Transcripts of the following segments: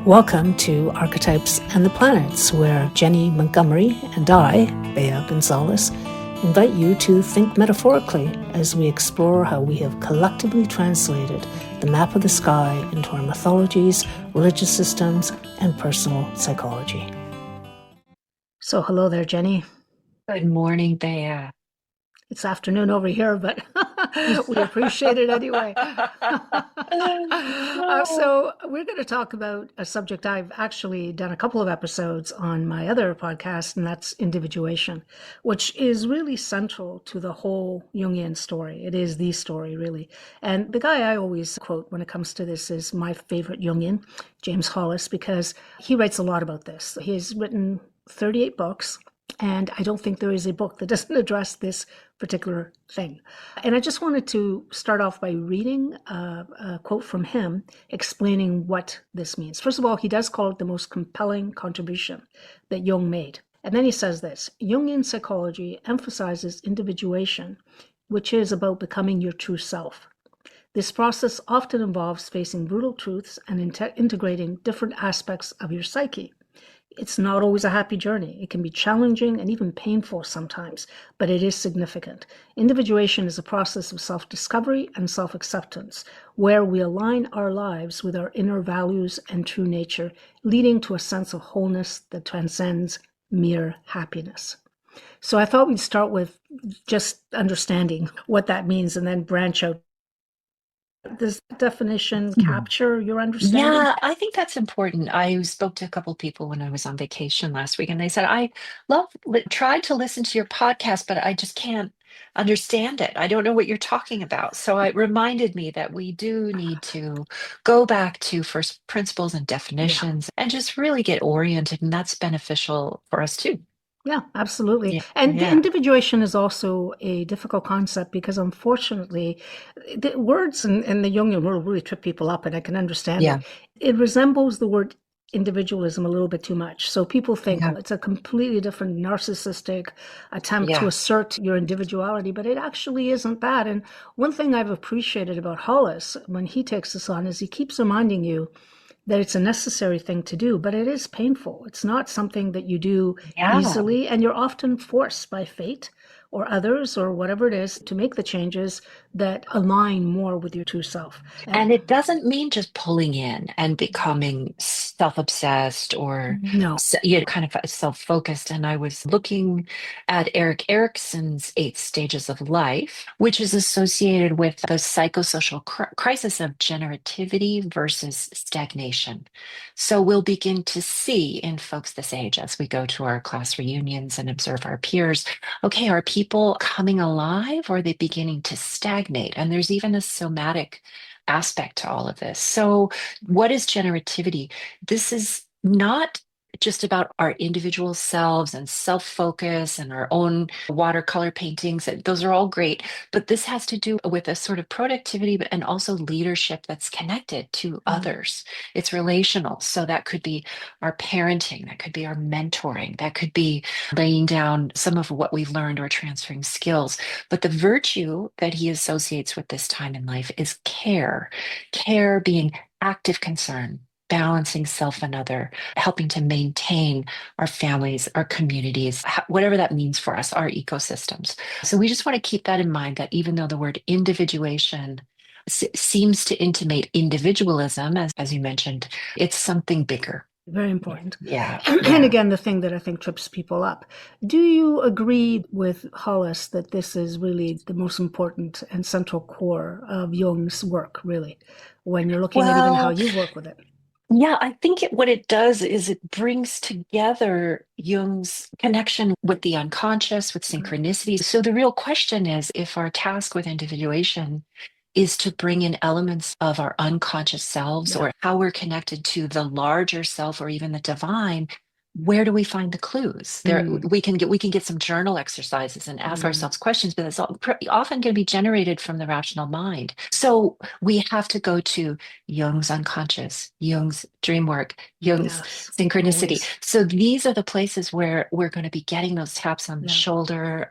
Welcome to Archetypes and the Planets, where Jenny Montgomery and I, Bea Gonzalez, invite you to think metaphorically as we explore how we have collectively translated the map of the sky into our mythologies, religious systems, and personal psychology. So hello there, Jenny. Good morning, Bea. It's afternoon over here, but we appreciate it anyway. So we're going to talk about a subject I've actually done a couple of episodes on my other podcast, and that's individuation, which is really central to the whole Jungian story. It is the story, really. And the guy I always quote when it comes to this is my favorite Jungian, James Hollis, because he writes a lot about this. He has written 38 books. And I don't think there is a book that doesn't address this particular thing. And I just wanted to start off by reading a quote from him explaining what this means. First of all, he does call it the most compelling contribution that Jung made. And then he says this: Jungian psychology emphasizes individuation, which is about becoming your true self. This process often involves facing brutal truths and integrating different aspects of your psyche. It's not always a happy journey. It can be challenging and even painful sometimes, but it is significant. Individuation is a process of self-discovery and self-acceptance, where we align our lives with our inner values and true nature, leading to a sense of wholeness that transcends mere happiness. So I thought we'd start with just understanding what that means and then branch out. Does that definition capture your understanding? Yeah, I think that's important. I spoke to a couple of people when I was on vacation last week, and they said, tried to listen to your podcast, but I just can't understand it. I don't know what you're talking about. So it reminded me that we do need to go back to first principles and Yeah. definitions and just really get oriented, and that's beneficial for us too. Yeah, absolutely. Yeah, And the yeah, individuation is also a difficult concept because unfortunately, the words in the Jungian world really trip people up, and I can understand yeah, it. It resembles the word individualism a little bit too much. So people think, yeah, oh, it's a completely different narcissistic attempt to yeah. assert your individuality, but it actually isn't that. And one thing I've appreciated about Hollis when he takes this on is he keeps reminding you that it's a necessary thing to do, but it is painful. It's not something that you do Yeah. easily, and you're often forced by fate or others or whatever it is to make the changes that align more with your true self. And And it doesn't mean just pulling in and becoming self-obsessed or no, kind of self-focused. And I was looking at Eric Erickson's 8 stages of life, which is associated with the psychosocial crisis of generativity versus stagnation. So we'll begin to see in folks this age as we go to our class reunions and observe our peers. Okay, are people coming alive or are they beginning to stagnate? And there's even a somatic aspect to all of this. So, what is generativity? This is not just about our individual selves and self focus and our own watercolor paintings. Those are all great. But this has to do with a sort of productivity and also leadership that's connected to others. It's relational. So, that could be our parenting, that could be our mentoring, that could be laying down some of what we've learned or transferring skills. But the virtue that he associates with this time in life is care. Care being active concern, balancing self and other, helping to maintain our families, our communities, whatever that means for us, our ecosystems. So we just want to keep that in mind that even though the word individuation seems to intimate individualism, as you mentioned, it's something bigger. very Yeah, important. yeah, And yeah. again, the thing that I think trips people up. Do you agree with Hollis that this is really the most important and central core of Jung's work, really, when you're looking at even how Well, you work with it? yeah, I think what it does is it brings together Jung's connection with the unconscious, with synchronicity. So the real question is if our task with individuation is to bring in elements of our unconscious selves Yeah. or how we're connected to the larger self or even the divine, where do we find the clues? There, Mm, we can get some journal exercises and ask mm, ourselves questions, but it's often going to be generated from the rational mind. So we have to go to Jung's unconscious, Jung's dream work, Jung's yes, synchronicity. always. So these are the places where we're going to be getting those taps on the Yeah. shoulder,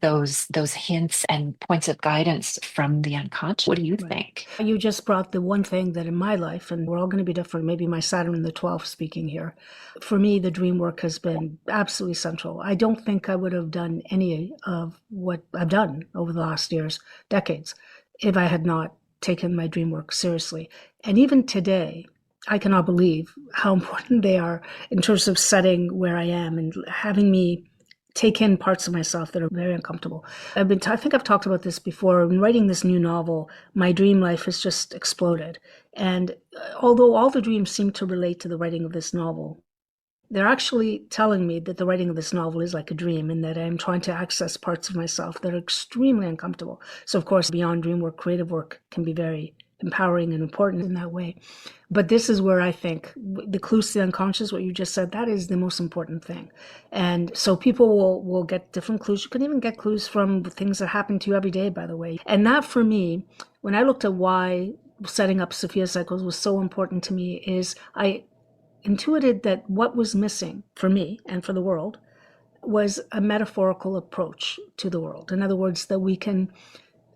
those hints and points of guidance from the unconscious. What do you Right. think? You just brought the one thing that in my life, and we're all going to be different, maybe my Saturn in the 12th speaking here. For me, the dream work has been absolutely central. I don't think I would have done any of what I've done over the last years, decades, if I had not taken my dream work seriously. And even today, I cannot believe how important they are in terms of setting where I am and having me take in parts of myself that are very uncomfortable. I think I've talked about this before. In writing this new novel, my dream life has just exploded. And although all the dreams seem to relate to the writing of this novel, they're actually telling me that the writing of this novel is like a dream and that I'm trying to access parts of myself that are extremely uncomfortable. So, of course, beyond dream work, creative work can be very empowering and important in that way. But this is where I think the clues to the unconscious, what you just said, that is the most important thing. And so people will get different clues. You can even get clues from things that happen to you every day, by the way. And that for me, when I looked at why setting up Sophia cycles was so important to me, is I intuited that what was missing for me and for the world was a metaphorical approach to the world. In other words, that we can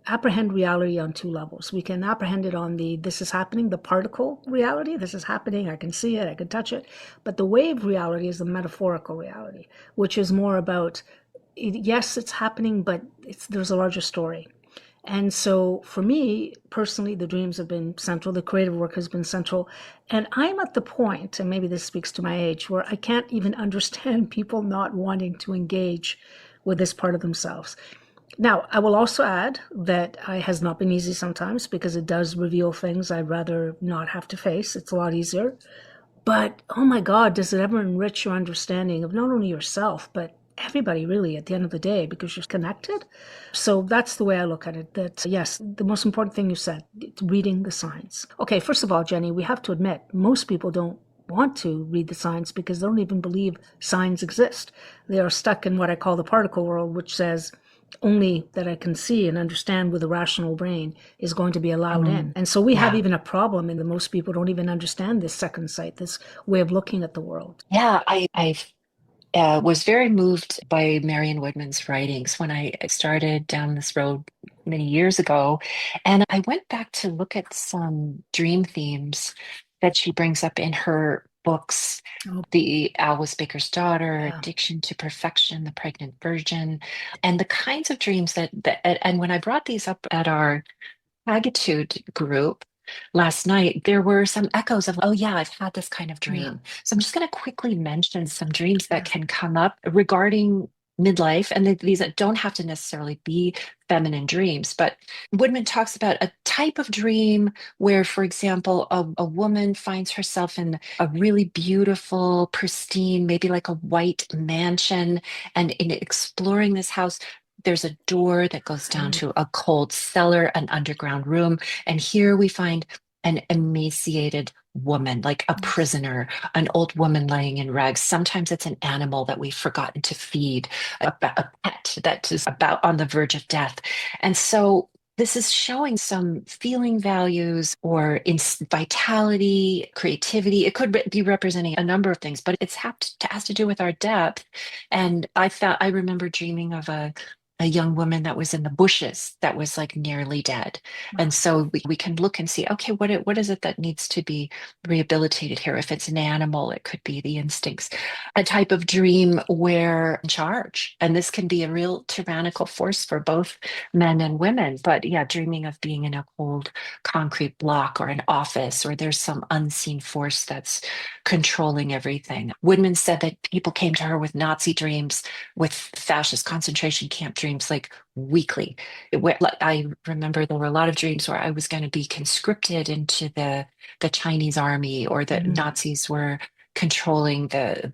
apprehend reality on two levels. We can apprehend it on the this is happening, the particle reality, this is happening, I can see it, I can touch it. But the wave reality is the metaphorical reality, which is more about, yes, it's happening, but there's a larger story. And so for me personally, the dreams have been central, the creative work has been central. And I'm at the point, and maybe this speaks to my age, where I can't even understand people not wanting to engage with this part of themselves. Now, I will also add that it has not been easy sometimes because it does reveal things I'd rather not have to face. It's a lot easier. But oh my God, does it ever enrich your understanding of not only yourself, but everybody really at the end of the day because you're connected? So that's the way I look at it. That yes, the most important thing you said, reading the signs. Okay, first of all, Jenny, we have to admit most people don't want to read the signs because they don't even believe signs exist. They are stuck in what I call the particle world, which says only that I can see and understand with a rational brain is going to be allowed in. Mm, And so we have yeah. even a problem in that most people don't even understand this second sight, this way of looking at the world. Yeah, I was very moved by Marion Woodman's writings when I started down this road many years ago. And I went back to look at some dream themes that she brings up in her books. Oh, The Alice Baker's Daughter, yeah. Addiction to Perfection, The Pregnant Virgin, and the kinds of dreams and when I brought these up at our Gratitude group last night, there were some echoes of, oh, yeah, I've had this kind of Yeah. dream. So I'm just going to quickly mention some dreams that Yeah. can come up regarding midlife, and these that don't have to necessarily be feminine dreams. But Woodman talks about a type of dream where, for example, a woman finds herself in a really beautiful, pristine, maybe like a white mansion, and in exploring this house, there's a door that goes down Mm. to a cold cellar, an underground room. And here we find an emaciated woman, like a Yes. prisoner, an old woman laying in rags. Sometimes it's an animal that we've forgotten to feed, a pet that is about on the verge of death. And so this is showing some feeling values or in vitality, creativity. It could be representing a number of things, but has to do with our depth. And I remember dreaming of a young woman that was in the bushes that was like nearly dead. And Wow. so we can look and see, okay, what is it that needs to be rehabilitated here? If it's an animal, it could be the instincts. A type of dream where in charge, and this can be a real tyrannical force for both men and women. But yeah, dreaming of being in a cold concrete block or an office, or there's some unseen force that's controlling everything. Woodman said that people came to her with Nazi dreams, with fascist concentration camp dreams, like weekly. Like, I remember there were a lot of dreams where I was going to be conscripted into the Chinese army, or the Mm. Nazis were controlling the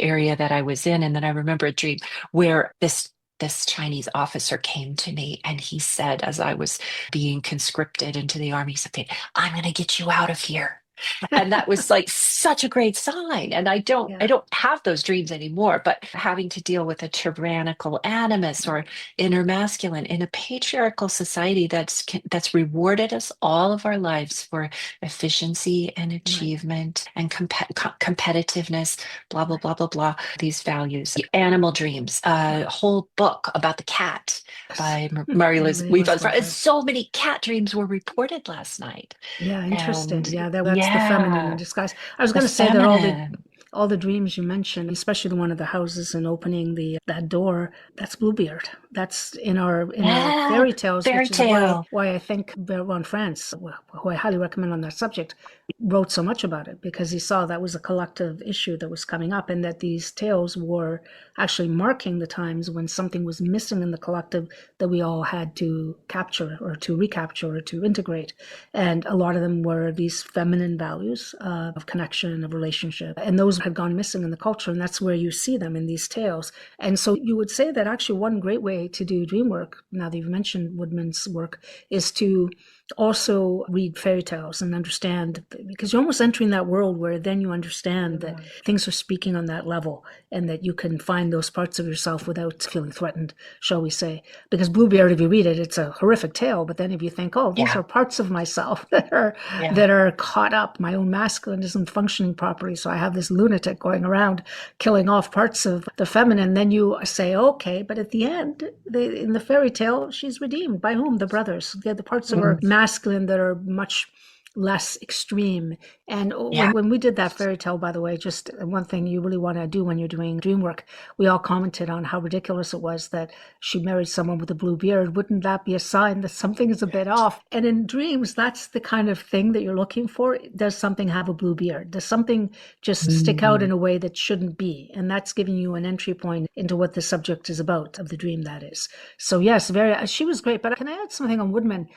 area that I was in. And then I remember a dream where this Chinese officer came to me and he said, as I was being conscripted into the army, something, I'm going to get you out of here. And that was like such a great sign. And I Yeah. don't have those dreams anymore, but having to deal with a tyrannical animus or inner masculine in a patriarchal society that's rewarded us all of our lives for efficiency and Right. achievement and competitiveness, blah, blah, Right. blah, blah, blah, these values. Animal Dreams, a Right. whole book about the cat Yes. by Mary-Liz Everybody Weaver. loves that, right? So many cat dreams were reported last night. Yeah, interesting. And Yeah, that's the feminine in yeah, disguise. I was the going to say that feminine. all the dreams you mentioned, especially the one of the houses and opening the that door, that's Bluebeard. That's in our Yeah, fairy tales, fairy which is why tale. I think Bertrand France, who I highly recommend on that subject, wrote so much about it because he saw that was a collective issue that was coming up, and that these tales were actually marking the times when something was missing in the collective that we all had to capture or to recapture or to integrate. And a lot of them were these feminine values of connection, of relationship. And those had gone missing in the culture. And that's where you see them in these tales. And so you would say that actually one great way to do dream work, now that you've mentioned Woodman's work, is to also read fairy tales and understand, because you're almost entering that world where then you understand that things are speaking on that level and that you can find those parts of yourself without feeling threatened, shall we say. Because Bluebeard, if you read it, it's a horrific tale, but then if you think, oh, these Yeah, are parts of myself yeah. that are caught up, my own masculine isn't functioning properly, so I have this lunatic going around killing off parts of the feminine, then you say, okay, but at the end, in the fairy tale, she's redeemed. By whom? The brothers. They're the parts of her Mm, masculine that are much less extreme. And yeah. when we did that fairy tale, by the way, just one thing you really want to do when you're doing dream work, we all commented on how ridiculous it was that she married someone with a blue beard. Wouldn't that be a sign that something is a bit off? And in dreams, that's the kind of thing that you're looking for. Does something have a blue beard? Does something just stick out in Mm, a way that shouldn't be? And that's giving you an entry point into what the subject is about, of the dream, that is. So yes, she was great. But can I add something on Woodman?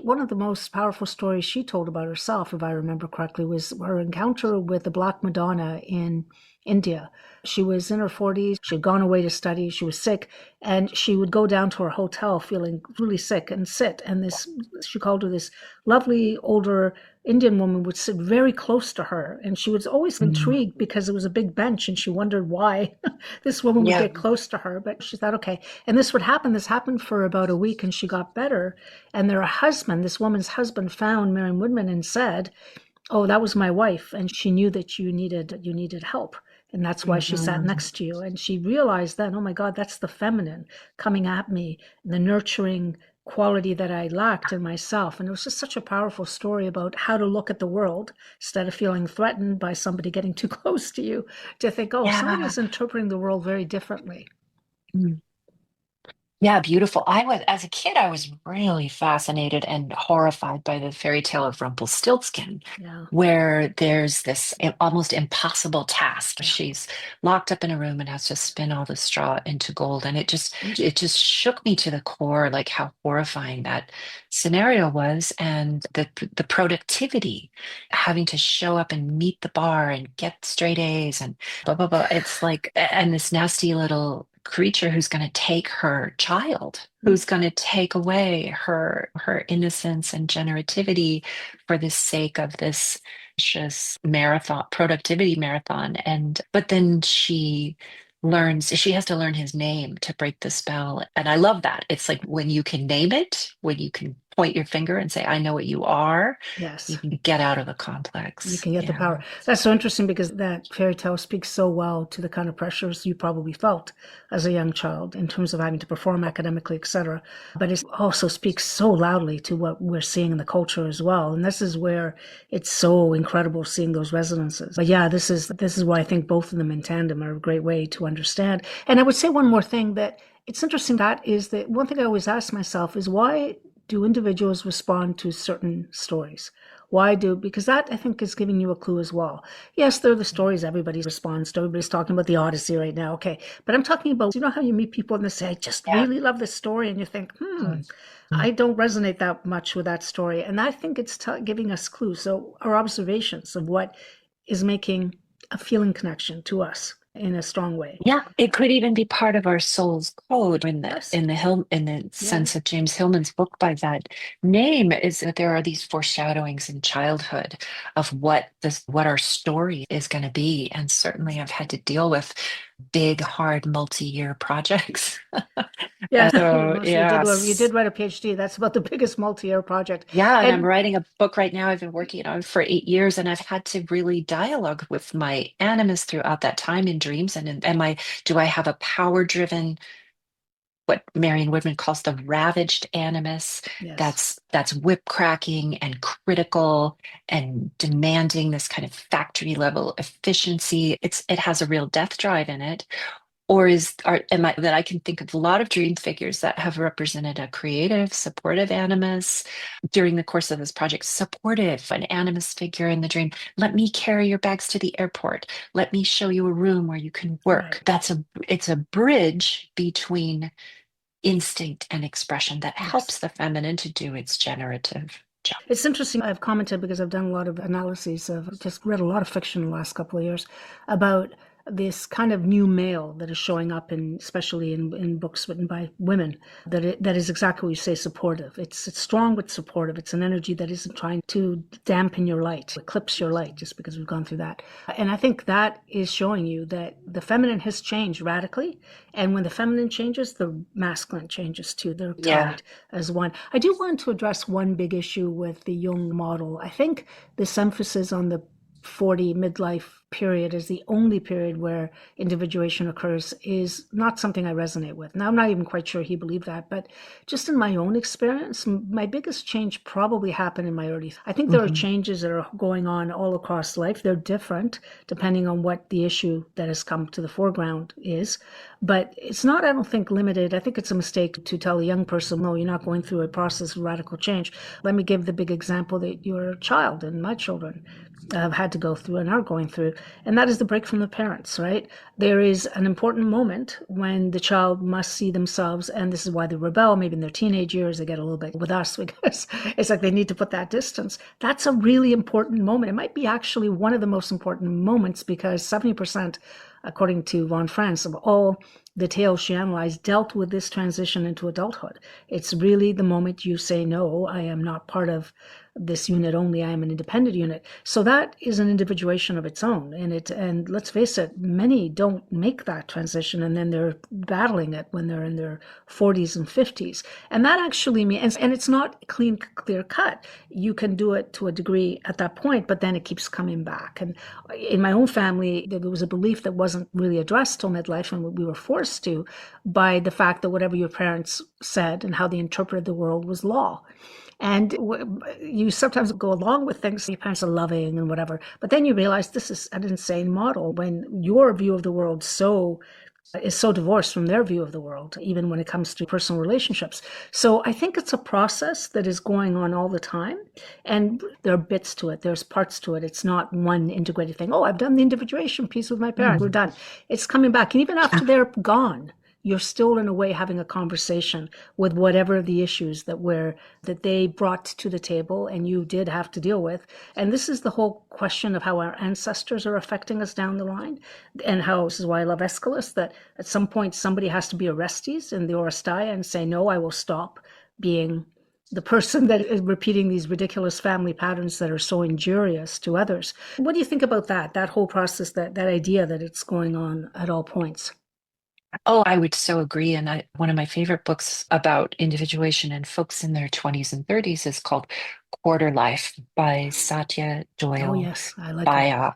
One of the most powerful stories she told about herself, if I remember correctly, was her encounter with the Black Madonna in India. She was in her 40s. She had gone away to study. She was sick, and she would go down to her hotel feeling really sick and sit. And she called her this lovely older Indian woman would sit very close to her. And she was always mm, intrigued because it was a big bench, and she wondered why this woman would yeah. get close to her. But she thought, okay. And this would happen. This happened for about a week, and she got better. And this woman's husband, found Marion Woodman and said, oh, that was my wife, and she knew that you needed help, and that's why she sat Mhm. next to you. And she realized then, oh my God, that's the feminine coming at me, the nurturing quality that I lacked in myself. And it was just such a powerful story about how to look at the world instead of feeling threatened by somebody getting too close to you, to think, oh, somebody Yeah. is interpreting the world very differently. Mm. Yeah, beautiful. As a kid, I was really fascinated and horrified by the fairy tale of Rumpelstiltskin, Yeah, where there's this almost impossible task. yeah. She's locked up in a room and has to spin all the straw into gold. And it just shook me to the core, like how horrifying that scenario was, and the productivity, having to show up and meet the bar and get straight A's and blah blah blah. It's like, and this nasty little creature who's going to take her child, who's going to take away her innocence and generativity for the sake of this vicious marathon, productivity marathon. And but then she has to learn his name to break the spell. And I love that. It's like when you can name it, when you can point your finger and say, I know what you are, you Yes. can get out of the You complex. can get the Yeah. power. That's so interesting because that fairy tale speaks so well to the kind of pressures you probably felt as a young child in terms of having to perform academically, etc. But it also speaks so loudly to what we're seeing in the culture as well. And this is where it's so incredible seeing those resonances. But yeah, this is why I think both of them in tandem are a great way to understand. And I would say one more thing, that it's interesting, that is that one thing I always ask myself is, why do individuals respond to certain stories? Why do? Because that, I think, is giving you a clue as well. Yes, they're the stories everybody responds to. Everybody's talking about the Odyssey right now. Okay. But I'm talking about, how you meet people and they say, I just Yeah. really love this story. And you think, Mm. I don't resonate that much with that story. And I think it's giving us clues. So our observations of what is making a feeling connection to us. in a strong way. Yeah, it could even be part of our soul's code in the Yes. in the Yeah. sense of James Hillman's book by that name is that there are these foreshadowings in childhood of what our story is going to be. And certainly I've had to deal with big, hard multi-year projects. Yes. And so Most you did. Well, you yes. did write a PhD. That's about the biggest multi-year project. Yeah, and I'm And writing a book right now I've been working on for 8 years, and I've had to really dialogue with my animus throughout that time in dreams. And am I, do I have a power-driven, what Marion Woodman calls the ravaged animus, yes. that's whip cracking and critical and demanding this kind of factory level efficiency. It has a real death drive in it. Or am I that I can think of a lot of dream figures that have represented a creative, supportive animus during the course of this project. Supportive, an animus figure in the dream. Let me carry your bags to the airport. Let me show you a room where you can work. Right. It's a bridge between instinct and expression that Yes. helps the feminine to do its generative job. It's interesting. I've commented because I've done a lot of analyses of just read a lot of fiction in the last couple of years about this kind of new male that is showing up in, especially in books written by women, that is exactly what you say, supportive. It's strong but supportive. It's an energy that isn't trying to dampen your light, eclipse your light, just because we've gone through that. And I think that is showing you that the feminine has changed radically. And when the feminine changes, the masculine changes too. They're Yeah. tied as one. I do want to address one big issue with the Jung model. I think this emphasis on the 40 midlife period as the only period where individuation occurs is not something I resonate with. Now, I'm not even quite sure he believed that, but just in my own experience, my biggest change probably happened in my early. I think there are Mhm. changes that are going on all across life. They're different depending on what the issue that has come to the foreground is, but it's not, I don't think, limited. I think it's a mistake to tell a young person, no, you're not going through a process of radical change. Let me give the big example that you're a child and my children have had to go through and are going through, and that is the break from the parents, right? There is an important moment when the child must see themselves, and this is why they rebel, maybe in their teenage years, they get a little bit with us because it's like they need to put that distance. That's a really important moment. It might be actually one of the most important moments because 70%, according to Von Franz, of all the tales she analyzed dealt with this transition into adulthood. It's really the moment you say, no, I am not part of this unit only, I am an independent unit. So that is an individuation of its own. And let's face it, many don't make that transition and then they're battling it when they're in their 40s and 50s. And that actually means, and it's not clear cut. You can do it to a degree at that point, but then it keeps coming back. And in my own family, there was a belief that wasn't really addressed till midlife, and we were forced to by the fact that whatever your parents said and how they interpreted the world was law. And you sometimes go along with things your parents are loving and whatever, but then you realize this is an insane model when your view of the world is so divorced from their view of the world, even when it comes to personal relationships. So I think it's a process that is going on all the time. And there are bits to it, there's parts to it. It's not one integrated thing. Oh, I've done the individuation piece with my parents, we're Mm. done. It's coming back. And even after they're gone, you're still in a way having a conversation with whatever the issues that they brought to the table and you did have to deal with. And this is the whole question of how our ancestors are affecting us down the line, and how, this is why I love Aeschylus, that at some point somebody has to be Orestes in the Oresteia and say, no, I will stop being the person that is repeating these ridiculous family patterns that are so injurious to others. What do you think about that whole process, that idea that it's going on at all points? Oh, I would so agree. And one of my favorite books about individuation and folks in their 20s and 30s is called Quarter Life by Satya Oh, Doyle yes, I like her. Bhayak.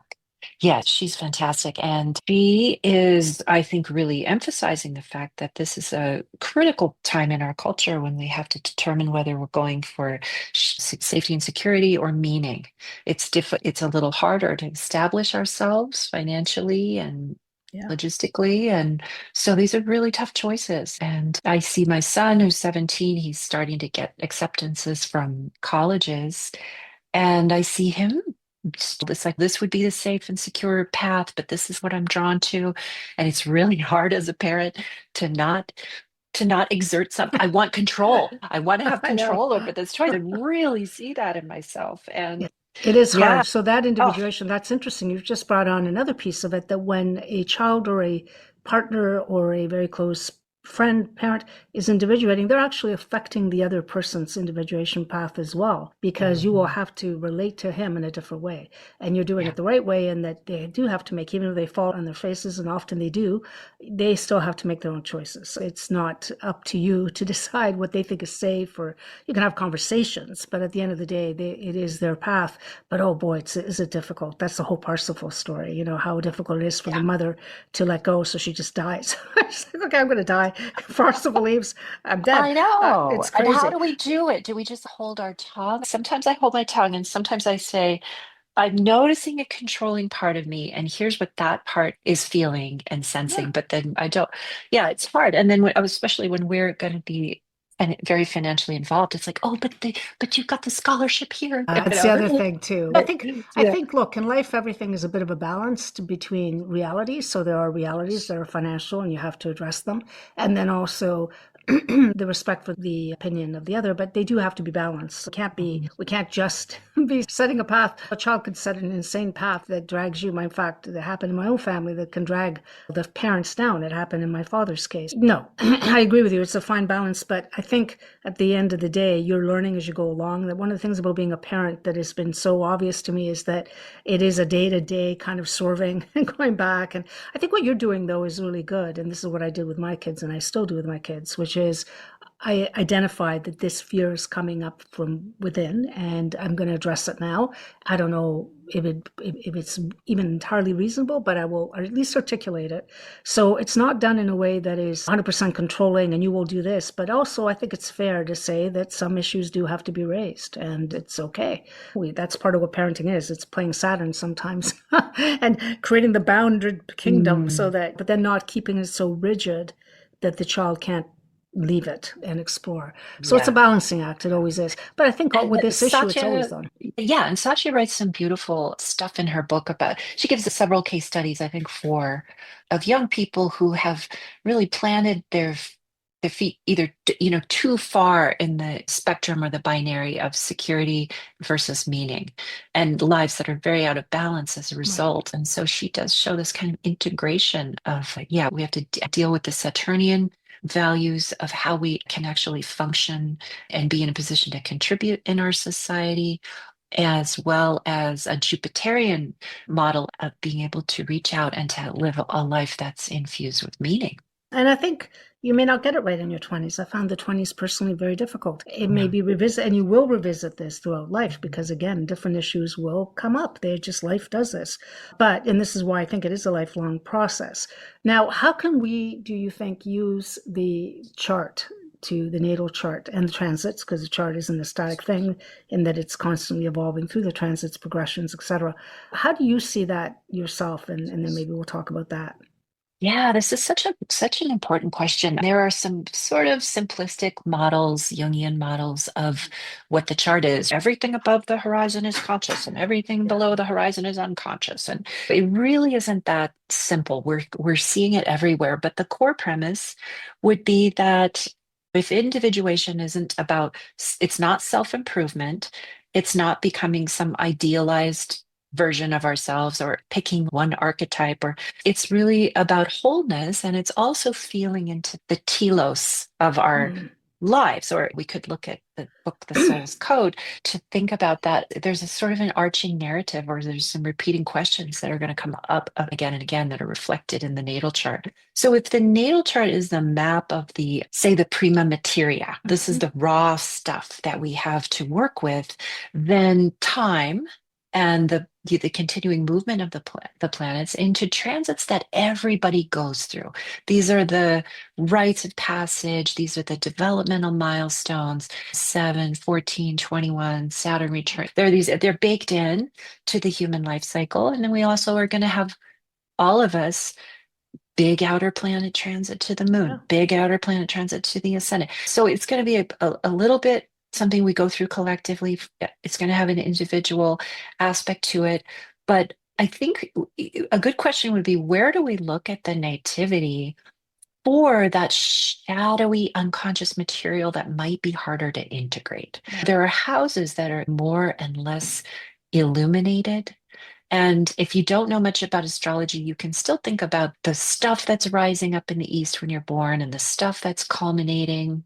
Yeah, she's fantastic. And she is, I think, really emphasizing the fact that this is a critical time in our culture when we have to determine whether we're going for safety and security or meaning. It's a little harder to establish ourselves financially and Yeah. logistically. And so these are really tough choices. And I see my son, who's 17, he's starting to get acceptances from colleges. And I see him. It's like this would be the safe and secure path, but this is what I'm drawn to. And it's really hard as a parent to not exert some. I want control. I want to have I know. control over this choice. I really see that in myself. Yeah. And It is Yeah. hard. So that Oh. individuation, that's interesting. You've just brought on another piece of it that when a child or a partner or a very close friend, parent is individuating, they're actually affecting the other person's individuation path as well, because you will Mhm. have to relate to him in a different way. And you're doing Yeah. it the right way, and that they do have to make, even if they fall on their faces, and often they do, they still have to make their own choices. It's not up to you to decide what they think is safe, or you can have conversations, but at the end of the day, it is their path. But oh boy, is it difficult? That's the whole Parsifal story. You know how difficult it is for the Yeah. mother to let go, so she just dies. She's like, okay, I'm going to die. Parsifal leaves, I'm dead. I know. It's And how crazy. do we do it? Do we just hold our tongue? Sometimes I hold my tongue, and sometimes I say, I'm noticing a controlling part of me, and here's what that part is feeling and Yeah. sensing. But then I don't, yeah, it's hard. And then especially when we're going to be very financially involved, it's like, oh, but you've got the scholarship here, It's the other thing too. I Yeah. think, look, in life, everything is a bit of a balance between realities. So there are realities that are financial and you have to address them. And then also the respect for the opinion of the other, but they do have to be balanced. We can't just be setting a path. A child could set an insane path that drags you. In fact, that happened in my own family that can drag the parents down. It happened in my father's case. No, I agree with you. It's a fine balance, but I think at the end of the day, you're learning as you go along. That one of the things about being a parent that has been so obvious to me is that it is a day-to-day kind of swerving and going back. And I think what you're doing though is really good. And this is what I did with my kids, and I still do with my kids, which is I identified that this fear is coming up from within, and I'm going to address it now. I don't know if it's even entirely reasonable, but I will at least articulate it. So it's not done in a way that is 100% controlling, and you will do this. But also, I think it's fair to say that some issues do have to be raised, and it's okay. That's part of what parenting is. It's playing Saturn sometimes, and creating the bounded kingdom, so Mm, that, but then not keeping it so rigid that the child can't leave it and explore. So it's a yeah. balancing act. It always is. But I think And with this issue, it's always Satya, done. yeah, and Satya writes some beautiful stuff in her book about, she gives us several case studies, I think four, of young people who have really planted their feet either, too far in the spectrum or the binary of security versus meaning, and lives that are very out of balance as a Right. result. And so she does show this kind of integration of, yeah, we have to deal with the Saturnian values of how we can actually function and be in a position to contribute in our society, as well as a Jupiterian model of being able to reach out and to live a life that's infused with meaning. And I think you may not get it right in your 20s. I found the 20s personally very difficult. It may Yeah. be revisit, and you will revisit this throughout life because, again, different issues will come up. They're just, life does this. But, and this is why I think it is a lifelong process. Now, how can we, do you think, use the chart, to the natal chart and the transits, because the chart isn't a static thing in that it's constantly evolving through the transits, progressions, etc. How do you see that yourself? And then maybe we'll talk about that. Yeah, this is such an important question. There are some sort of simplistic models, Jungian models of what the chart is. Everything above the horizon is conscious, and everything Yeah. below the horizon is unconscious. And it really isn't that simple. We're seeing it everywhere. But the core premise would be that if individuation isn't about, it's not self-improvement, it's not becoming some idealized version of ourselves or picking one archetype, or it's really about wholeness, and it's also feeling into the telos of our Mm. lives. Or we could look at the book The Soul's Code to think about that. There's a sort of an arching narrative, or there's some repeating questions that are going to come up again and again that are reflected in the natal chart. So if the natal chart is the map of the, say, the prima materia, this is Mhm. the raw stuff that we have to work with, then time and the continuing movement of the planets into transits that everybody goes through. These are the rites of passage. These are the developmental milestones, 7, 14, 21, Saturn return. They're baked in to the human life cycle. And then we also are going to have, all of us, big outer planet transit to the Yeah. moon, big outer planet transit to the ascendant. So it's going to be a little bit something we go through collectively. It's going to have an individual aspect to it. But I think a good question would be, where do we look at the nativity for that shadowy unconscious material that might be harder to integrate? Right. There are houses that are more and less illuminated. And if you don't know much about astrology, you can still think about the stuff that's rising up in the east when you're born and the stuff that's culminating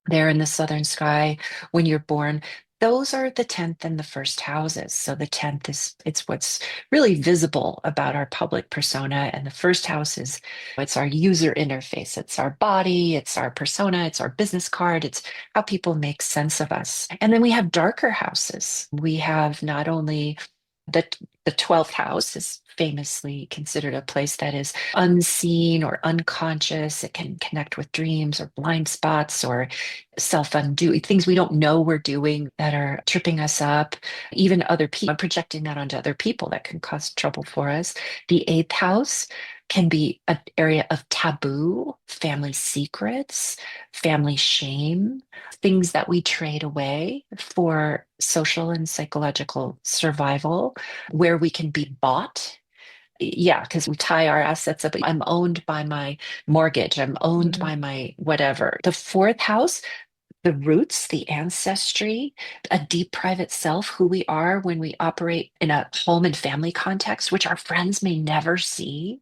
there in the southern sky when you're born. Those are the 10th and the first houses. So the 10th is it's what's really visible about our public persona. And the first house is it's our user interface. It's our body, it's our persona, it's our business card, it's how people make sense of us. And then we have darker houses. We have not only the the 12th house is famously considered a place that is unseen or unconscious. It can connect with dreams or blind spots or self-undo things we don't know we're doing that are tripping us up, even other people projecting that onto other people that can cause trouble for us. The 8th house can be an area of taboo, family secrets, family shame, things that we trade away for social and psychological survival, where we can be bought. Yeah, because we tie our assets up. I'm owned by my mortgage. I'm owned Mhm. by my whatever. The 4th house, the roots, the ancestry, a deep private self, who we are when we operate in a home and family context, which our friends may never see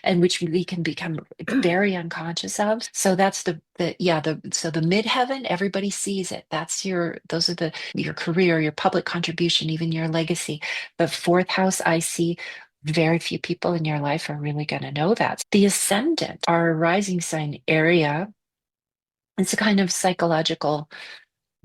and which we can become very unconscious of. So that's the yeah, the midheaven, everybody sees it. That's those are your career, your public contribution, even your legacy. The 4th house, I see very few people in your life are really going to know that. The ascendant, our rising sign area, it's a kind of psychological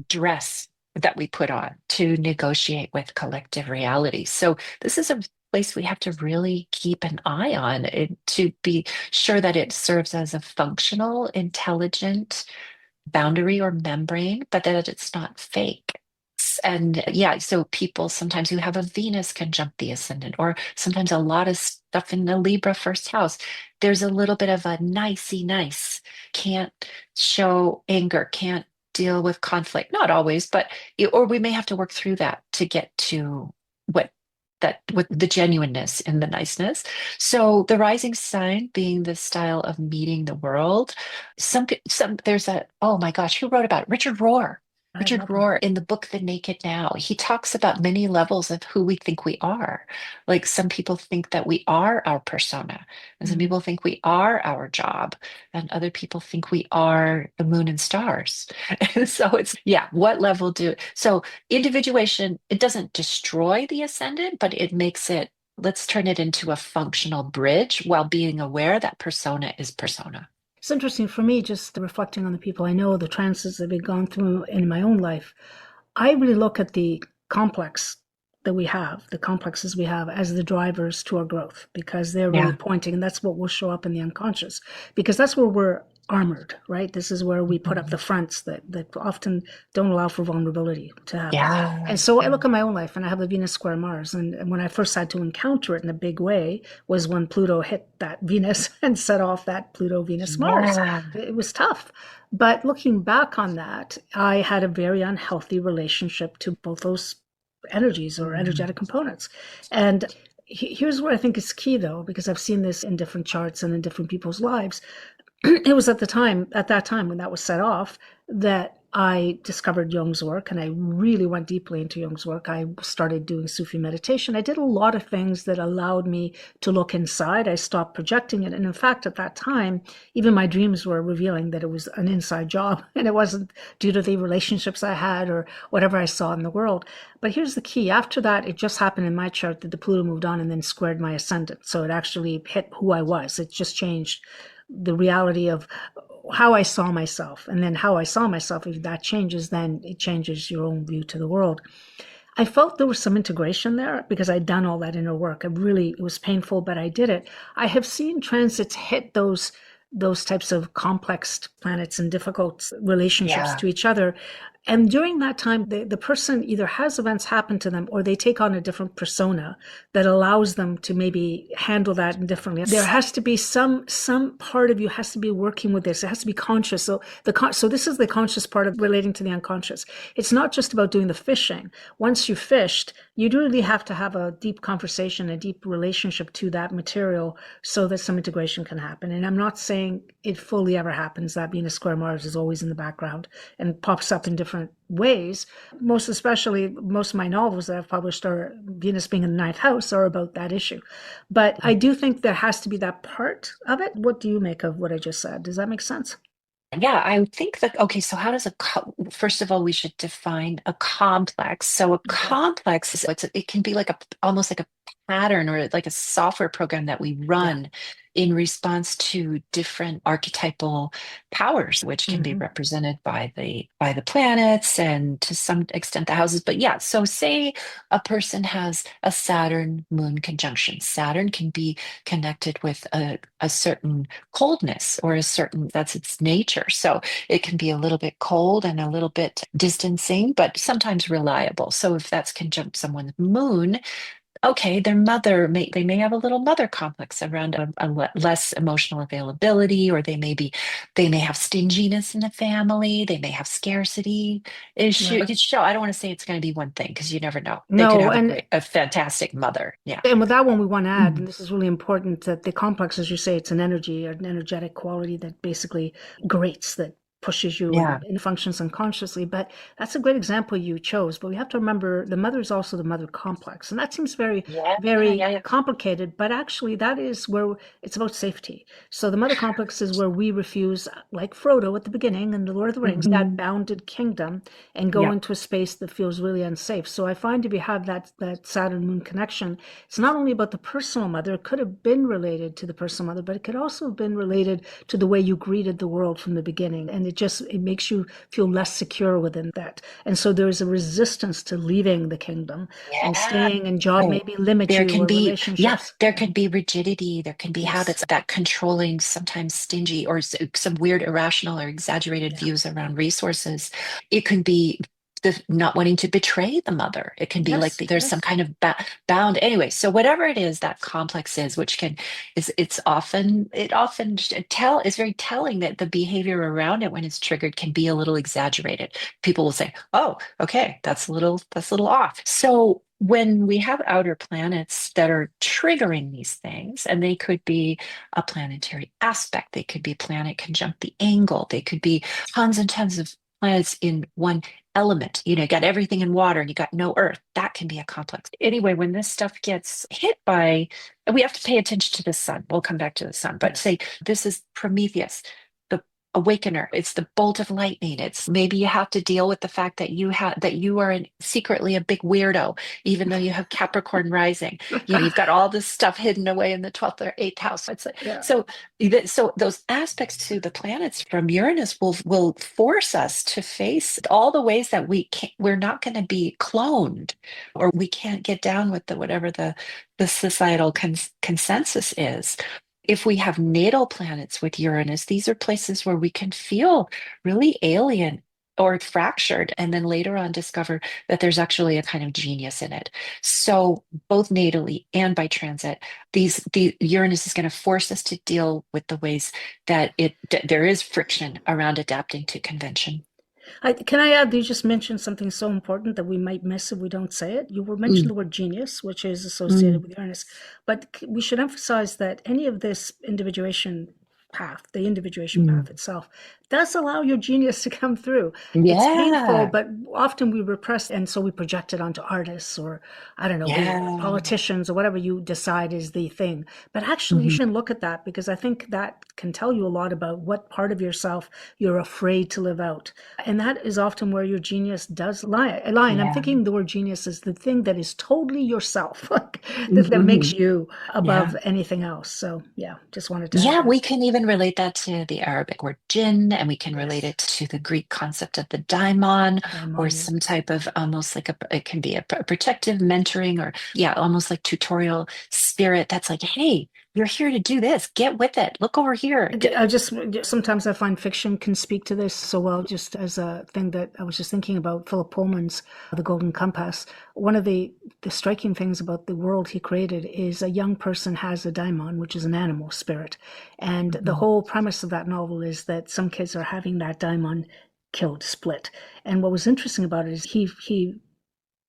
dress that we put on to negotiate with collective reality. So this is a place we have to really keep an eye on to be sure that it serves as a functional, intelligent boundary or membrane, but that it's not fake. And yeah, so people sometimes who have a Venus conjunct the ascendant, or sometimes a lot of stuff in the Libra first house. There's a little bit of a nicey nice, can't show anger, can't deal with conflict. Not always, but or we may have to work through that to get to what with the genuineness and the niceness. So the rising sign being the style of meeting the world. There's a oh my gosh, who wrote about it? Richard Rohr. I Richard love him. Rohr in the book The Naked Now, he talks about many levels of who we think we are. Like some people think that we are our persona, and some Mhm. people think we are our job, and other people think we are the moon and stars. And so it's, yeah, what level so individuation, it doesn't destroy the ascendant, but it makes it, let's turn it into a functional bridge while being aware that persona is persona. It's interesting for me, just reflecting on the people I know, the transits that we've gone through in my own life. I really look at the complex that we have, the complexes we have, as the drivers to our growth, because they're really Yeah. pointing, and that's what will show up in the unconscious, because that's where we're armored, right? This is where we put up the Mhm. fronts that often don't allow for vulnerability to happen. Yeah. And so I look at my own life and I have the Venus square Mars. And when I first had to encounter it in a big way was when Pluto hit that Venus and set off that Pluto Venus Mars. Yeah. It was tough. But looking back on that, I had a very unhealthy relationship to both those energies or Mm. energetic components. And here's what I think is key, though, because I've seen this in different charts and in different people's lives. It was at that time when that was set off, that I discovered Jung's work and I really went deeply into Jung's work. I started doing Sufi meditation. I did a lot of things that allowed me to look inside. I stopped projecting it. And in fact, at that time, even my dreams were revealing that it was an inside job and it wasn't due to the relationships I had or whatever I saw in the world. But here's the key. After that, it just happened in my chart that the Pluto moved on and then squared my ascendant. So it actually hit who I was. It just changed the reality of how I saw myself. And then how I saw myself, if that changes, then it changes your own view to the world. I felt there was some integration there because I'd done all that inner work. It was painful, but I did it. I have seen transits hit those types of complex planets and difficult relationships Yeah. to each other. And during that time, the person either has events happen to them or they take on a different persona that allows them to maybe handle that differently. There has to be some part of you has to be working with this. It has to be conscious. So this is the conscious part of relating to the unconscious. It's not just about doing the fishing. Once you've fished, you do really have to have a deep conversation, a deep relationship to that material so that some integration can happen. And I'm not saying it fully ever happens. That Venus square Mars is always in the background and pops up in different different ways. Most especially, most of my novels that I've published are Venus being in the ninth house are about that issue. But I do think there has to be that part of it. What do you make of what I just said? Does that make sense? Yeah, I think that, okay, so how does first of all, we should define a complex. So a Okay. complex is, it can be like almost like a pattern or like a software program that we Yeah. run in response to different archetypal powers, which can be Hmm. represented by the planets and to some extent the houses. But yeah, so say a person has a Saturn moon conjunction. Saturn can be connected with a certain coldness or a certain, that's its nature. So it can be a little bit cold and a little bit distancing, but sometimes reliable. So if that's conjunct someone's moon, okay, they may have a little mother complex around less emotional availability, or they may have stinginess in the family, they may have scarcity issue. Right. I don't want to say it's going to be one thing because you never know. They could No, have a fantastic mother. Yeah. and with that one, we want to add, and Mhm. this is really important, that the complex, as you say, it's an energy, an energetic quality that basically grates, that pushes you Yeah. and functions unconsciously. But that's a great example you chose. But we have to remember the mother is also the mother complex. And that seems very, Yeah. very Yeah. Yeah. complicated, but actually that is where it's about safety. So the mother complex is where we refuse, like Frodo at the beginning in The Lord of the Rings, that Mhm. bounded kingdom and go Yeah. into a space that feels really unsafe. So I find if you have that Saturn moon connection, it's not only about the personal mother, it could have been related to the personal mother, but it could also have been related to the way you greeted the world from the beginning. And it makes you feel less secure within that. And so there is a resistance to leaving the kingdom and Yeah. staying, and job Oh, maybe limit there you, can or be, yeah, relationships. there Yeah. can be rigidity. There can be Yes. habits that controlling, sometimes stingy, or some weird, irrational or exaggerated Yeah. views around resources. It can be the not wanting to betray the mother. It can be like Yes. there's some Yes. kind of bound. Anyway, so whatever it is that complex is, which can it often is very telling that the behavior around it when it's triggered can be a little exaggerated. People will say, "Oh, okay, that's a little off." So when we have outer planets that are triggering these things, and they could be a planetary aspect, they could be planet conjunct the angle, they could be tons and tons of planets in one element. You got everything in water and you got no earth. That can be a complex. Anyway, when this stuff gets hit by, and we have to pay attention to the sun. We'll come back to the sun, but Yes. say this is Prometheus, the awakener. It's the bolt of lightning. It's maybe you have to deal with the fact that you are secretly a big weirdo, even though you have Capricorn rising. You've got all this stuff hidden away in the 12th or 8th house. It's like, Yeah. so those aspects to the planets from Uranus will force us to face all the ways that we're not going to be cloned, or we can't get down with whatever the societal consensus is. If we have natal planets with Uranus, these are places where we can feel really alien or fractured, and then later on discover that there's actually a kind of genius in it. So both natally and by transit, the Uranus is going to force us to deal with the ways that there is friction around adapting to convention. Can I add, you just mentioned something so important that we might miss if we don't say it. You were mentioned Mm, the word genius, which is associated mm, with Uranus, but we should emphasize that any of this individuation path, the individuation mm. path itself, does allow your genius to come through. It's painful, Yeah, but often we repress, and so we project it onto artists, or I don't know, yeah. politicians, or whatever you decide is the thing. But actually, you Mhm. shouldn't look at that, because I think that can tell you a lot about what part of yourself you're afraid to live out. And that is often where your genius does lie. And I'm Yeah. thinking the word genius is the thing that is totally yourself, like that makes Mhm. you Yeah. above anything else. So yeah, just wanted to add Yeah, that. we can even relate that to the Arabic word jinn, and we can relate Yes, it to the Greek concept of the daimon, or daimon. Yeah. some type of almost like it can be a protective mentoring, or yeah, almost like tutorial spirit that's like, hey, you're here to do this. Get with it. Look over here. I just sometimes I find fiction can speak to this so well. Just as a thing that I was just thinking about, Philip Pullman's The Golden Compass. One of the striking things about the world he created is a young person has a daimon, which is an animal spirit, and the Mhm. whole premise of that novel is that some kids are having that daimon killed, split. And what was interesting about it is he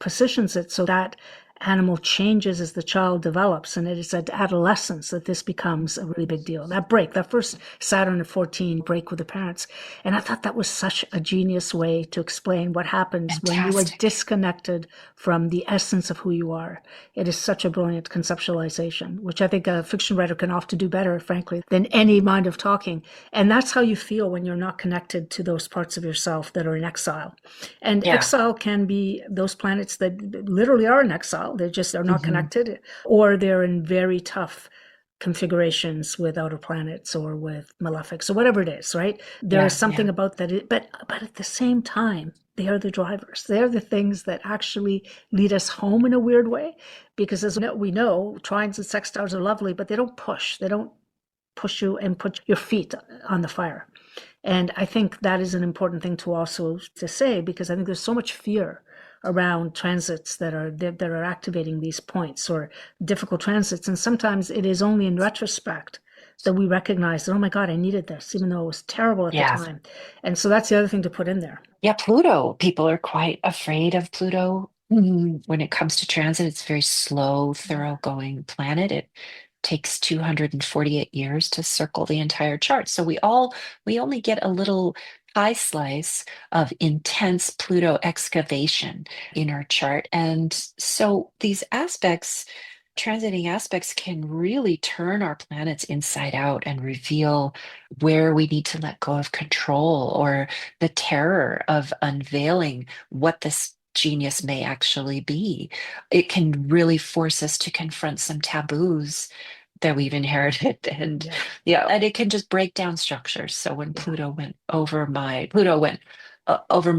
positions it so that animal changes as the child develops, and it is at adolescence that this becomes a really big deal. That break, that first Saturn at 14 break with the parents. And I thought that was such a genius way to explain what happens when you are Fantastic. disconnected from the essence of who you are. It is such a brilliant conceptualization, which I think a fiction writer can often do better, frankly, than any mind of talking. And that's how you feel when you're not connected to those parts of yourself that are in exile. And Yeah. exile can be those planets that literally are in exile. They just are not Hmm. connected, or they're in very tough configurations with outer planets or with malefics or whatever it is, right? There is Yeah. something Yeah. about that, but at the same time, they are the drivers. They're the things that actually lead us home in a weird way, because as we know, trines and sextiles are lovely, but they don't push. They don't push you and put your feet on the fire. And I think that is an important thing to also to say, because I think there's so much fear around transits that are activating these points or difficult transits. And sometimes it is only in retrospect that we recognize that, oh my God, I needed this, even though it was terrible at the Yeah. time. And so that's the other thing to put in there. Yeah, Pluto. People are quite afraid of Pluto. When it comes to transit, it's a very slow, Yeah. thoroughgoing planet. It takes 248 years to circle the entire chart. So we only get a little pie slice of intense Pluto excavation in our chart. And so these aspects, transiting aspects, can really turn our planets inside out and reveal where we need to let go of control, or the terror of unveiling what this genius may actually be. It can really force us to confront some taboos that we've inherited. And Yeah. yeah, and it can just break down structures. So when Yeah. Pluto went over my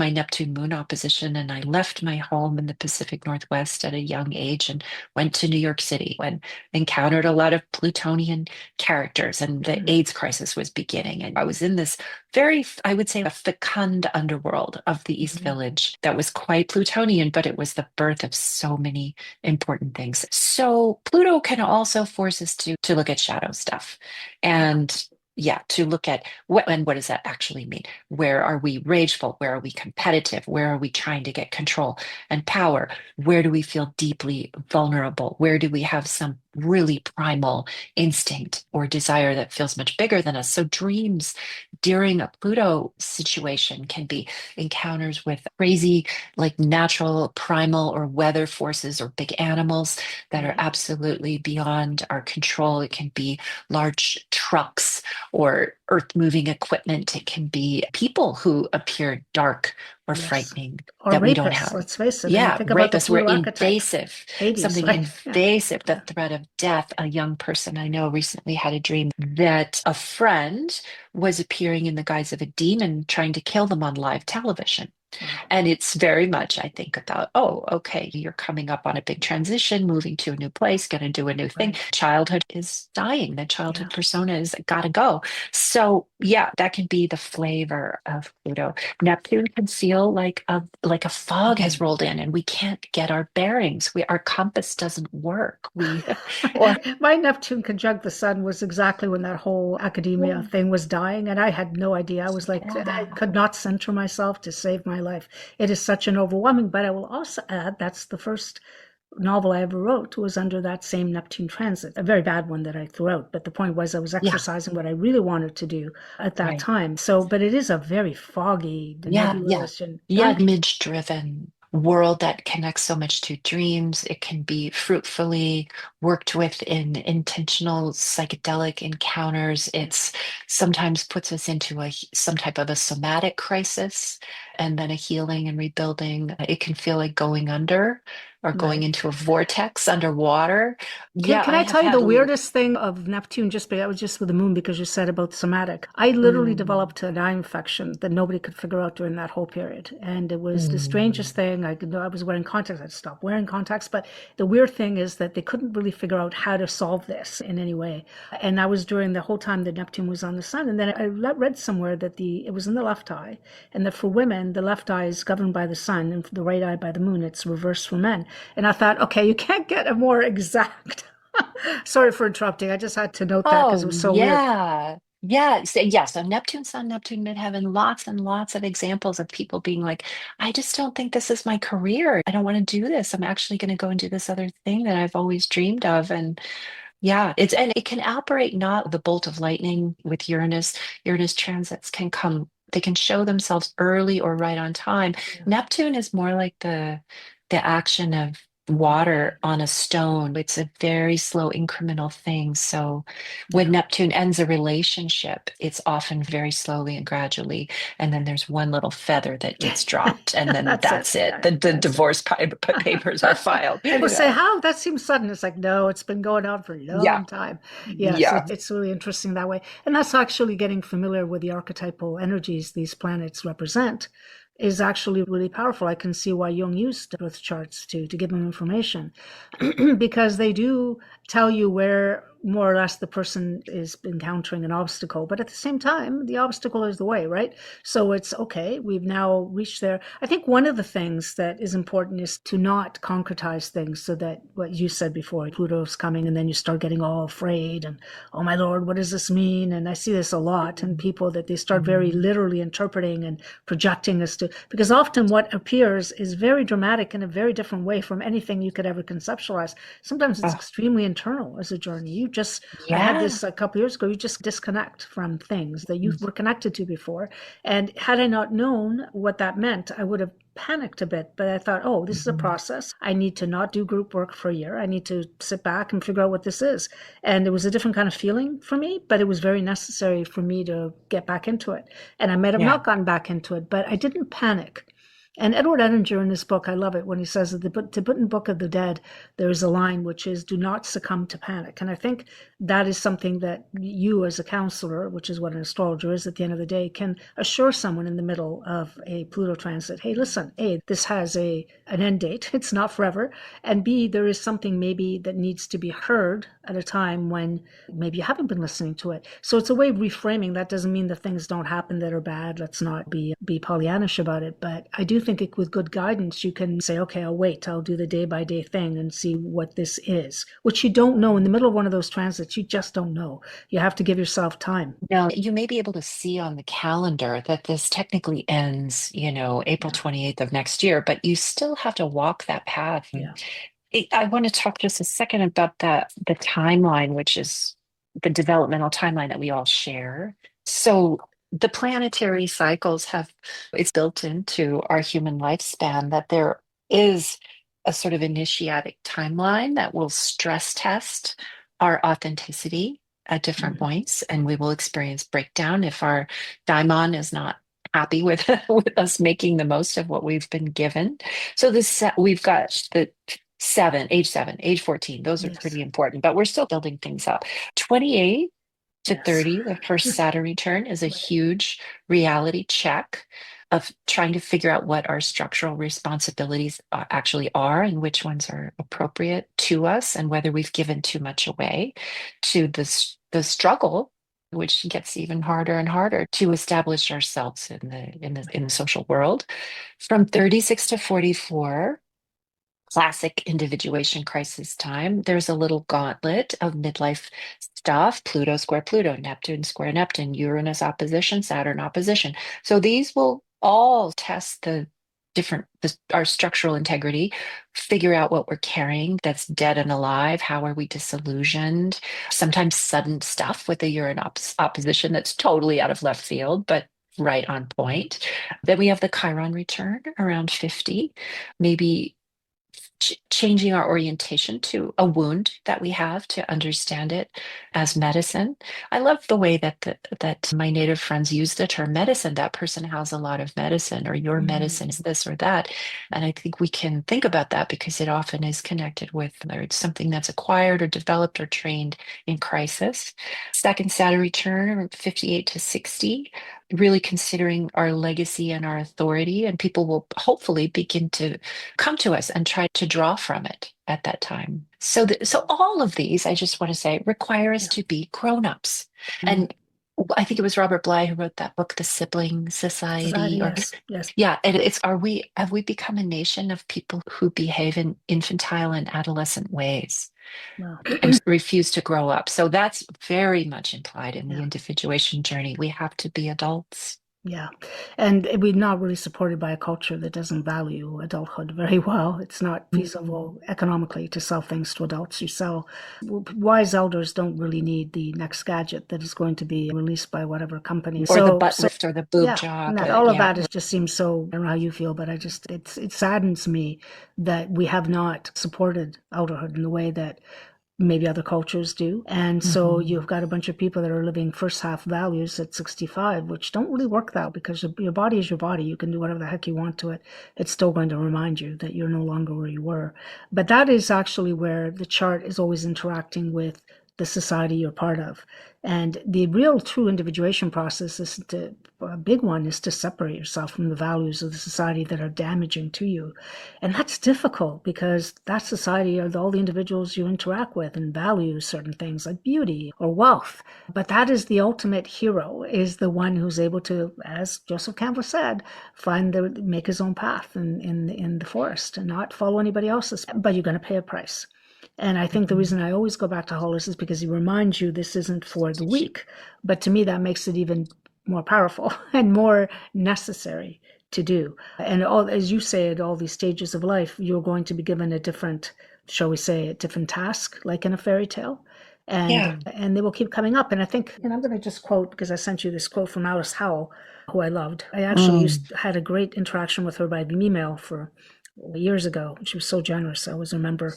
Neptune moon opposition, and I left my home in the Pacific Northwest at a young age and went to New York City, and encountered a lot of Plutonian characters, and the Mm-hmm. AIDS crisis was beginning. And I was in this very, I would say, a fecund underworld of the East Mm-hmm. Village that was quite Plutonian, but it was the birth of so many important things. So Pluto can also force us to look at shadow stuff, Yeah. and yeah, to look at what does that actually mean? Where are we rageful? Where are we competitive? Where are we trying to get control and power? Where do we feel deeply vulnerable? Where do we have some really primal instinct or desire that feels much bigger than us? So dreams during a Pluto situation can be encounters with crazy, like natural, primal, or weather forces, or big animals that are Right. absolutely beyond our control. It can be large trucks or earth moving equipment. It can be people who appear dark or Yes. frightening Or that we don't rapists, have. let's face it. I mean, Yeah, think about the rapists were Pluto archetype, invasive, Hades, something right? Yeah. invasive, the Yeah. threat of death. A young person I know recently had a dream that a friend was appearing in the guise of a demon trying to kill them on live television. Wow. And it's very much, I think, about, oh, okay, you're coming up on a big transition, moving to a new place, going to do a new thing. Right. Childhood is dying. The Yeah. childhood persona is got to go. So, yeah, that can be the flavor of Pluto. Neptune can feel like a fog has Mhm. rolled in, and we can't get our bearings. Our compass doesn't work. Or My Neptune conjunct the sun was exactly when that whole academia thing was dying, and I had no idea. I was like, I yeah. could not center myself to save my life. It is such an overwhelming, but I will also add that's the first novel I ever wrote was under that same Neptune transit. A very bad one that I threw out, but the point was I was Yeah, exercising what I really wanted to do at that right. time. So, but it is a very foggy, Yeah, yeah. nebulous, and Yeah, giant. image driven world that connects so much to dreams. It can be fruitfully worked with in intentional psychedelic encounters. It's sometimes puts us into some type of a somatic crisis, and then a healing and rebuilding. It can feel like going under or going Right. into a vortex underwater. Can, Yeah, can I I have tell you had the weirdest thing of Neptune? That was just with the moon because you said about somatic. I literally mm, developed an eye infection that nobody could figure out during that whole period, and it was the mm, strangest thing. I was wearing contacts. I stopped wearing contacts, but the weird thing is that they couldn't really figure out how to solve this in any way. And that was during the whole time that Neptune was on the sun. And then I read somewhere that it was in the left eye, and that for women the left eye is governed by the sun, and the right eye by the moon. It's reversed for men. And I thought, okay, you can't get a more exact. Sorry for interrupting. I just had to note that because oh, it was so weird. yeah. Yeah, so Neptune, Sun, Neptune, midheaven, lots and lots of examples of people being like, I just don't think this is my career. I don't want to do this. I'm actually going to go and do this other thing that I've always dreamed of. And yeah, and it can operate not the bolt of lightning with Uranus. Uranus transits can come, they can show themselves early or right on time. Yeah. Neptune is more like the action of water on a stone. It's a very slow incremental thing. So when Yeah. Neptune ends a relationship, it's often very slowly and gradually. And then there's one little feather that gets dropped, and then That's it. that's it. Yeah, The that's it. divorce papers are filed. People You say, know? how? That seems sudden. It's like, no, it's been going on for a Yeah. long time. Yes, Yeah. it's really interesting that way. And that's actually getting familiar with the archetypal energies these planets represent is actually really powerful. I can see why Jung used birth charts to give them information because they do tell you where more or less the person is encountering an obstacle, but at the same time the obstacle is the way, right? So it's okay, we've now reached there. I think one of the things that is important is to not concretize things, so that what you said before, Pluto's coming and then you start getting all afraid and, oh my lord, what does this mean? And I see this a lot in people, that they start very literally interpreting and projecting as to, because often what appears is very dramatic in a very different way from anything you could ever conceptualize. Sometimes it's Oh, extremely internal as a journey. You just, I had yeah. this a couple years ago, you just disconnect from things that you were connected to before. And had I not known what that meant, I would have panicked a bit. But I thought, oh, this is a Mhm. process. I need to not do group work for a year. I need to sit back and figure out what this is. And it was a different kind of feeling for me, but it was very necessary for me to get back into it. And I might have Yeah. not gotten back into it, but I didn't panic. And Edward Edinger in his book, I love it when he says that the Tibetan Book of the Dead, there is a line which is, do not succumb to panic. And I think that is something that you as a counselor, which is what an astrologer is at the end of the day, can assure someone in the middle of a Pluto transit, hey, listen, A, this has an end date. It's not forever. And B, there is something maybe that needs to be heard at a time when maybe you haven't been listening to it. So it's a way of reframing. That doesn't mean that things don't happen that are bad. Let's not be Pollyannish about it. But I do think with good guidance, you can say, okay, I'll wait. I'll do the day by day thing and see what this is, which you don't know in the middle of one of those transits. You just don't know. You have to give yourself time. Now, you may be able to see on the calendar that this technically ends, April Yeah. 28th of next year, but you still have to walk that path. And Yeah. I want to talk just a second about the timeline, which is the developmental timeline that we all share. So the planetary cycles it's built into our human lifespan that there is a sort of initiatic timeline that will stress test our authenticity at different Mm-hmm. points, and we will experience breakdown if our daimon is not happy with with us making the most of what we've been given. So we've got the age 7, age 14. Those are Yes. pretty important, but we're still building things up. 28 to Yes. 30, the first Saturn return is a Right. huge reality check of trying to figure out what our structural responsibilities actually are and which ones are appropriate to us, and whether we've given too much away to the struggle, which gets even harder and harder to establish ourselves in the social world. From 36 to 44, classic individuation crisis time. There's a little gauntlet of midlife stuff: Pluto square Pluto, Neptune square Neptune, Uranus opposition, Saturn opposition. So these will all test our structural integrity, figure out what we're carrying that's dead and alive. How are we disillusioned? Sometimes sudden stuff with the Uranus opposition that's totally out of left field, but right on point. Then we have the Chiron return around 50, maybe changing our orientation to a wound that we have to understand it as medicine. I love the way that my native friends use the term medicine. That person has a lot of medicine, or your Mm. medicine is this or that. And I think we can think about that because it often is connected with whether it's something that's acquired or developed or trained in crisis. Second Saturn return, 58 to 60, really considering our legacy and our authority, and people will hopefully begin to come to us and try to draw from it at that time. So all of these, I just want to say, require us Yeah. to be grown-ups. Mm. And I think it was Robert Bly who wrote that book, The Sibling Society, Society, or yes. Yes. yeah, and have we become a nation of people who behave in infantile and adolescent ways? Well, and refuse to grow up. So that's very much implied in the yeah. individuation journey. We have to be adults. Yeah. And we're not really supported by a culture that doesn't value adulthood very well. It's not Mhm. feasible economically to sell things to adults. You sell, wise elders don't really need the next gadget that is going to be released by whatever company. Or the So, butt lift or the boob yeah, job. no, all of Yeah. that is just seems so, I don't know how you feel, but it saddens me that we have not supported elderhood in the way that maybe other cultures do. And so Mhm. you've got a bunch of people that are living first half values at 65, which don't really work that because your body is your body. You can do whatever the heck you want to it. It's still going to remind you that you're no longer where you were. But that is actually where the chart is always interacting with the society you're part of. And the real true individuation process is a big one is to separate yourself from the values of the society that are damaging to you. And that's difficult because that society are all the individuals you interact with and value certain things like beauty or wealth. But that is the ultimate hero, is the one who's able to, as Joseph Campbell said, make his own path in the forest and not follow anybody else's. But you're going to pay a price. And I think the Mhm. reason I always go back to Hollis is because he reminds you this isn't for the weak. But to me, that makes it even more powerful and more necessary to do. And all, as you say, at all these stages of life, you're going to be given a different, shall we say, a different task, like in a fairy tale. Yeah. And they will keep coming up. And I think, and I'm going to just quote because I sent you this quote from Alice Howell, who I loved. I actually Mm. had a great interaction with her by email for years ago. She was so generous. I always remember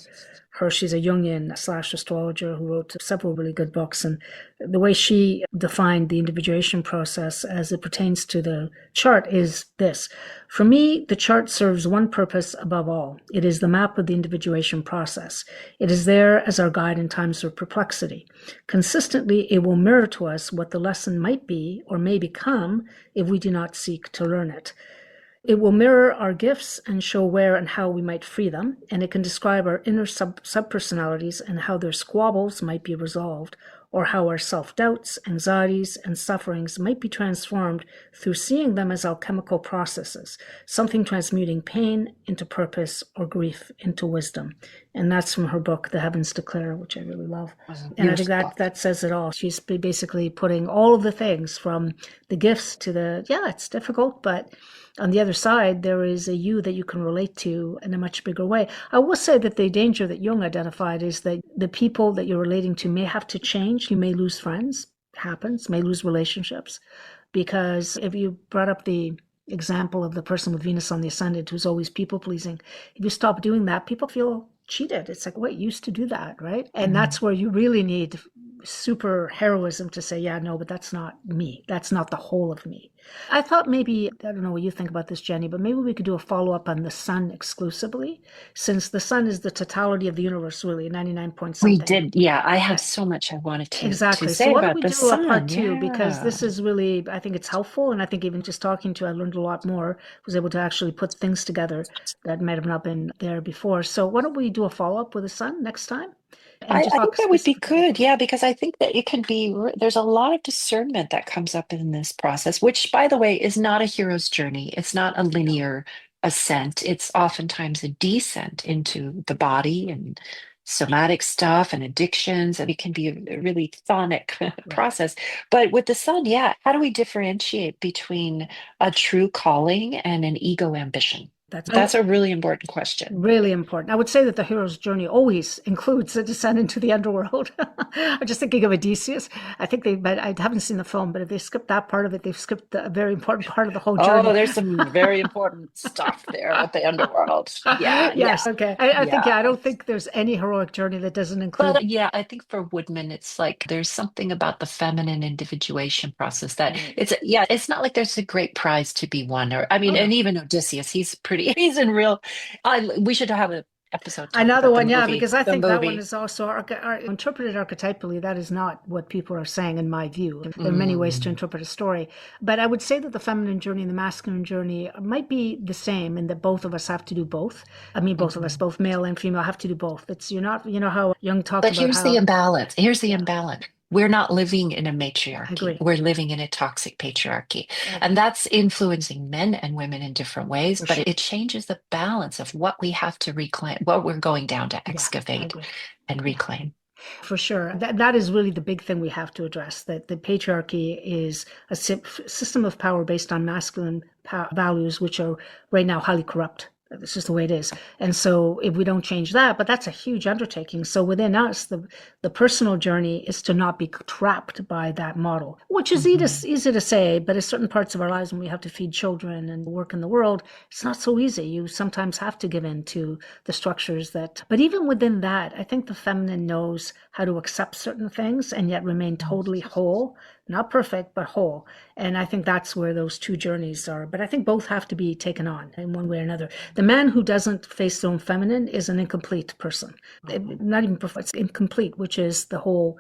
her. She's a Jungian slash astrologer who wrote several really good books. And the way she defined the individuation process as it pertains to the chart is this. For me, the chart serves one purpose above all. It is the map of the individuation process. It is there as our guide in times of perplexity. Consistently, it will mirror to us what the lesson might be or may become if we do not seek to learn it. It will mirror our gifts and show where and how we might free them, and it can describe our inner subpersonalities and how their squabbles might be resolved, or how our self-doubts, anxieties, and sufferings might be transformed through seeing them as alchemical processes, something transmuting pain into purpose or grief into wisdom. And that's from her book, The Heavens Declare, which I really love. Oh, And I think beautiful. that says it all. She's basically putting all of the things from the gifts to the, yeah, it's difficult, but on the other side, there is a you that you can relate to in a much bigger way. I will say that the danger that Jung identified is that the people that you're relating to may have to change. You may lose friends, happens, may lose relationships. Because if you brought up the example of the person with Venus on the ascendant who's always people pleasing, if you stop doing that, people feel cheated. It's like, wait, you used to do that, right? And Mhm. that's where you really need super heroism to say, yeah, no, but that's not me. That's not the whole of me. I thought maybe, I don't know what you think about this, Jenny, but maybe we could do a follow up on the sun exclusively, since the sun is the totality of the universe, really, 99 point We something. did. Yeah, I have so much I wanted to Exactly. So say why don't about we the do a part sun. two? Because Yeah. this is really, I think it's helpful. And I think even just talking to you, I learned a lot more, was able to actually put things together that might have not been there before. So why don't we do a follow up with the sun next time and just I think talk that would be specifically about good. that? Yeah, because I think that it can be, there's a lot of discernment that comes up in this process, which, by the way, is not a hero's journey. It's not a Yeah. linear ascent. It's oftentimes a descent into the body and somatic stuff and addictions. And it can be a really thonic Right. process. But with the sun, yeah, how do we differentiate between a true calling and an ego ambition? That's That's a really important question. really important. I would say that the hero's journey always includes a descent into the underworld. I'm just thinking of Odysseus. I think but I haven't seen the film, but if they skip that part of it, they've skipped a very important part of the whole Oh, journey. there's some very important stuff there with the underworld. Yeah, yeah, Yes, okay. I think, yeah. yeah, I don't think there's any heroic journey that doesn't include. But yeah, I think for Woodman, it's like there's something about the feminine individuation process that Right. it's, yeah, it's not like there's a great prize to be won. Or, I Oh, mean, no. and even Odysseus, he's pretty, he's in real, we should have an episode talk Another about one, yeah, because I the think that one movie. is also interpreted archetypally. That is not what people are saying, in my view. There are many ways to Mm, interpret a story, but I would say that the feminine journey and the masculine journey might be the same, in that both of us have to do both. I mean, both of us, mhm. both male and female, have to do both. It's you're not, you know how Jung talks But about here's the how, imbalance. Here's the yeah. imbalance. we're not living in a I matriarchy. agree. We're living in a toxic patriarchy. I And agree. that's influencing men and women in different ways, For but sure. it changes the balance of what we have to reclaim, what we're going down to Yeah, I excavate agree. and Yeah. reclaim. For sure. That is really the big thing we have to address, that the patriarchy is a system of power based on masculine values, which are right now highly corrupt. This is the way it is. And so if we don't change that, but that's a huge undertaking. So within us, the personal journey is to not be trapped by that model, which is easy to say, but at certain parts of our lives when we have to feed children and work in the world, it's not so easy. You sometimes have to give in to the structures that, but even within that, I think the feminine knows how to accept certain things and yet remain totally whole, not perfect, but whole. And I think that's where those two journeys are. But I think both have to be taken on in one way or another. The man who doesn't face their own feminine is an incomplete person. Not even perfect, it's incomplete, which is the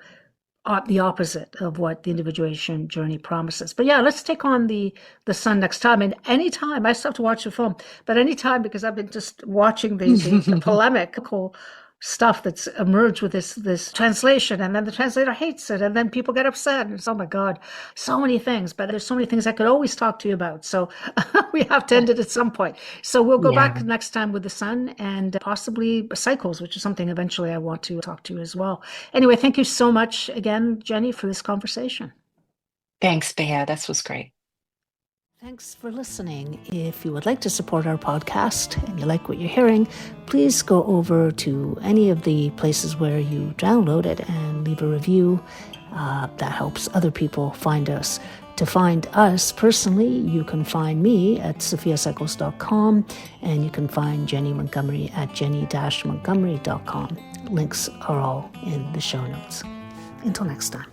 opposite of what the individuation journey promises. But yeah, let's take on the sun next time. And anytime, I still have to watch the film, but anytime, because I've been just watching the polemical stuff that's emerged with this translation, and then the translator hates it, and then people get upset, and it's, oh my God, so many things. But there's so many things I could always talk to you about. So we have to end it at some point. So we'll go back Yeah. next time with the sun and possibly cycles, which is something eventually I want to talk to you as well. Anyway, thank you so much again, Jenny, for this conversation. Thanks, Bea. This was great. Thanks for listening. If you would like to support our podcast and you like what you're hearing, please go over to any of the places where you download it and leave a review. That helps other people find us. To find us personally, you can find me at sophiacycles.com, and you can find Jenny Montgomery at jenny-montgomery.com. Links are all in the show notes. Until next time.